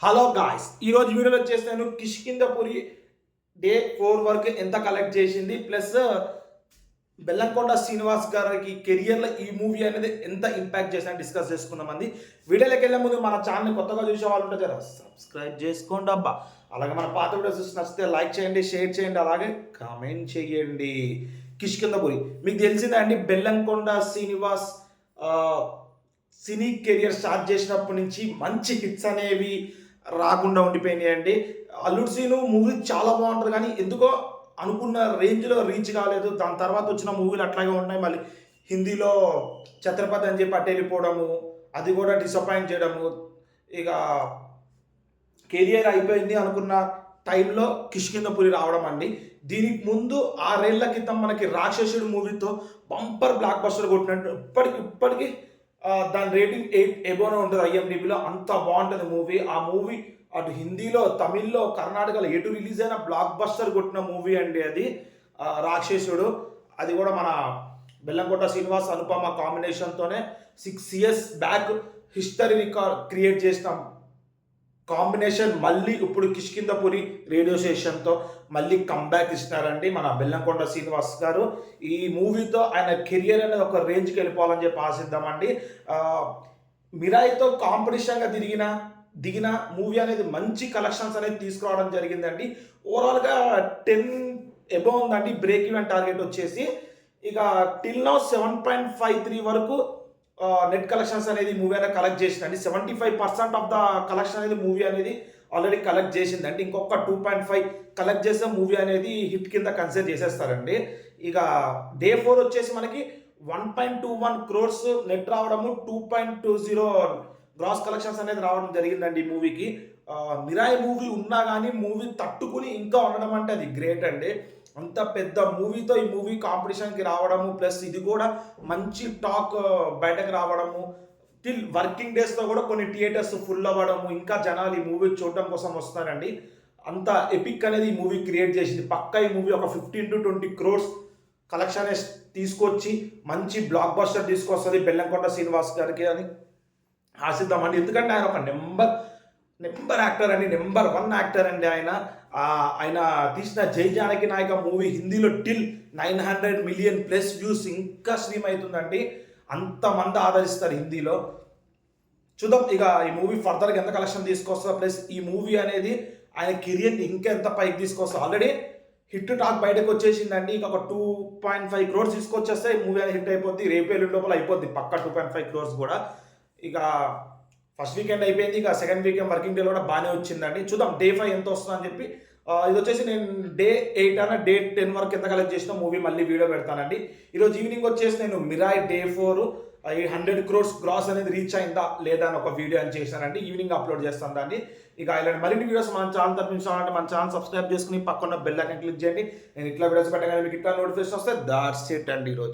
Hello guys, ఈరోజు వీడియోలో వచ్చేసి నేను కిష్కింధపురి డే 4 వరకు ఎంత కలెక్ట్ చేసింది ప్లస్ బెల్లంకొండ శ్రీనివాస్ గారికి కెరియర్లో ఈ మూవీ అనేది ఎంత ఇంపాక్ట్ చేసిన డిస్కస్ చేసుకున్నామండి. వీడియోలోకి వెళ్ళే ముందు మన ఛానల్ని కొత్తగా చూసే వాళ్ళు ఉంటే జర సబ్స్క్రైబ్ చేసుకోండి అబ్బా. అలాగే మన పాత వీడియోస్ చూసి నచ్చితే లైక్ చేయండి, షేర్ చేయండి, అలాగే కామెంట్ చేయండి. కిష్కింధపురి మీకు తెలిసిందే అండి, బెల్లంకొండ శ్రీనివాస్ సినీ కెరియర్ స్టార్ట్ చేసినప్పటి నుంచి మంచి హిట్స్ అనేవి రాకుండా ఉండిపోయినాయండి. అల్లుడు సీను మూవీ చాలా బాగుంటుంది, కానీ ఎందుకో అనుకున్న రేంజ్లో రీచ్ కాలేదు. దాని తర్వాత వచ్చిన మూవీలు అట్లాగే ఉన్నాయి. మళ్ళీ హిందీలో ఛత్రపతి అని చెప్పి అటు వెళ్ళిపోవడము, అది కూడా డిసప్పాయింట్ చేయడము. ఇక కెరియర్ అయిపోయింది అనుకున్న టైంలో కిష్కింధపురి రావడం అండి. దీనికి ముందు 6 ఏళ్ల క్రితం మనకి రాక్షసుడు మూవీతో బంపర్ బ్లాక్ బస్టర్ కొట్టినట్టు ఇప్పటికీ దాని రేటింగ్ 8 ఎబోనే ఉంటుంది ఐఎండిబిలో. అంత బాగుంటుంది మూవీ. ఆ మూవీ అటు హిందీలో, తమిళ్లో, కర్ణాటకలో ఎటు రిలీజ్ అయిన బ్లాక్ బస్టర్ కొట్టిన మూవీ అండి అది రాక్షసుడు. అది కూడా మన బెల్లంకొండ శ్రీనివాస్ అనుపమ కాంబినేషన్తోనే 6 years back history record create చేసిన కాంబినేషన్ మళ్ళీ ఇప్పుడు కిష్కింధపురి రేడియో స్టేషన్తో మళ్ళీ కంబ్యాక్ ఇస్తున్నారండి మన బెల్లంకొండ శ్రీనివాస్ గారు. ఈ మూవీతో ఆయన కెరియర్ అనేది ఒక రేంజ్కి వెళ్ళిపోవాలని చెప్పి ఆశిద్దామండి. మిరాయితో కాంపిటీషన్గా దిగిన మూవీ అనేది మంచి కలెక్షన్స్ అనేది తీసుకురావడం జరిగిందండి. ఓవరాల్గా 10 ఎబో ఉందండి బ్రేక్ ఈవెన్ టార్గెట్ వచ్చేసి. ఇక టిల్ నౌ 7.53 వరకు నెట్ కలెక్షన్స్ అనేది మూవీ అనేది కలెక్ట్ చేసిందండి. 75% ఆఫ్ ద కలెక్షన్ అనేది మూవీ అనేది ఆల్రెడీ కలెక్ట్ చేసిందండి. ఇంకొక 2.5 కలెక్ట్ చేస్తే మూవీ అనేది హిట్ కింద కన్సిడర్ చేసేస్తారండి. ఇక డే 4 వచ్చేసి మనకి 1.21 crores నెట్ రావడము, 2.20 గ్రాస్ కలెక్షన్స్ అనేది రావడం జరిగిందండి ఈ మూవీకి. మిరాయి మూవీ ఉన్నా కానీ మూవీ తట్టుకుని ఇంకా ఉండడం అంటే అది గ్రేట్ అండి. అంత పెద్ద మూవీతో ఈ మూవీ కాంపిటీషన్కి రావడము, ప్లస్ ఇది కూడా మంచి టాక్ బయటకు రావడము, టిల్ వర్కింగ్ డేస్లో కూడా కొన్ని థియేటర్స్ ఫుల్ అవ్వడము, ఇంకా జనాలు ఈ మూవీ చూడడం కోసం వస్తారండి. అంత ఎపిక్ అనేది ఈ మూవీ క్రియేట్ చేసింది. పక్కా ఈ మూవీ ఒక 15 to 20 crores కలెక్షన్ తీసుకొచ్చి మంచి బ్లాక్ బస్టర్ తీసుకొస్తుంది బెల్లంకొండ శ్రీనివాస్ గారికి అని ఆశిద్దామండి. ఎందుకంటే ఆయన ఒక నెంబర్ యాక్టర్ అండి, నెంబర్ 1 యాక్టర్ అండి ఆయన తీసిన జై జానకి నాయక మూవీ హిందీలో టిల్ 900 million+ వ్యూస్ ఇంకా స్ట్రీమ్ అవుతుందండి. అంతమంది ఆదరిస్తారు హిందీలో. చూద్దాం ఇక ఈ మూవీ ఫర్దర్గా ఎంత కలెక్షన్ తీసుకొస్తుందో, ప్లస్ ఈ మూవీ అనేది ఆయన కెరియర్ని ఇంకా ఎంత పైకి తీసుకొస్తుంది. ఆల్రెడీ హిట్ టాక్ బయటకు వచ్చేసిందండి. ఇక ఒక 2.5 crores తీసుకొచ్చేస్తే ఈ మూవీ అనేది హిట్ అయిపోద్ది. రేపు ఎల్లుండి లోపల అయిపోద్ది పక్క 2.5 crores కూడా. ఇక ఫస్ట్ వీకెండ్ అయిపోయింది, ఇక సెకండ్ వీకెండ్ వర్కింగ్ డేలో కూడా బాగానే వచ్చిందండి. చూద్దాం డే 5 ఎంత వస్తుందని చెప్పి. ఇది వచ్చేసి నేను డే 8 అన్న డే 10 వరకు ఎంత కలెక్ట్ చేసిన మూవీ మళ్ళీ వీడియో పెడతానండి. ఈరోజు ఈవినింగ్ వచ్చేసి నేను మిరాయి డే 4 100 crores గ్రాస్ అనేది రీచ్ అయిందా లేదా అని ఒక వీడియో అని చేశానండి. ఈవినింగ్ అప్లోడ్ చేస్తాను దాన్ని. ఇక ఇలాంటి మరిన్ని వీడియోస్ మన ఛానల్ తప్పించాలంటే మన ఛానల్ సబ్స్క్రైబ్ చేసుకుని పక్కన బెల్ ఐకాన్ క్లిక్ చేయండి. నేను ఇట్లా వీడియోస్ పెట్టగానే మీకు ఇట్లా నోటిఫికేషన్ వస్తే దాట్స్ ఇట్ అండి ఈరోజు.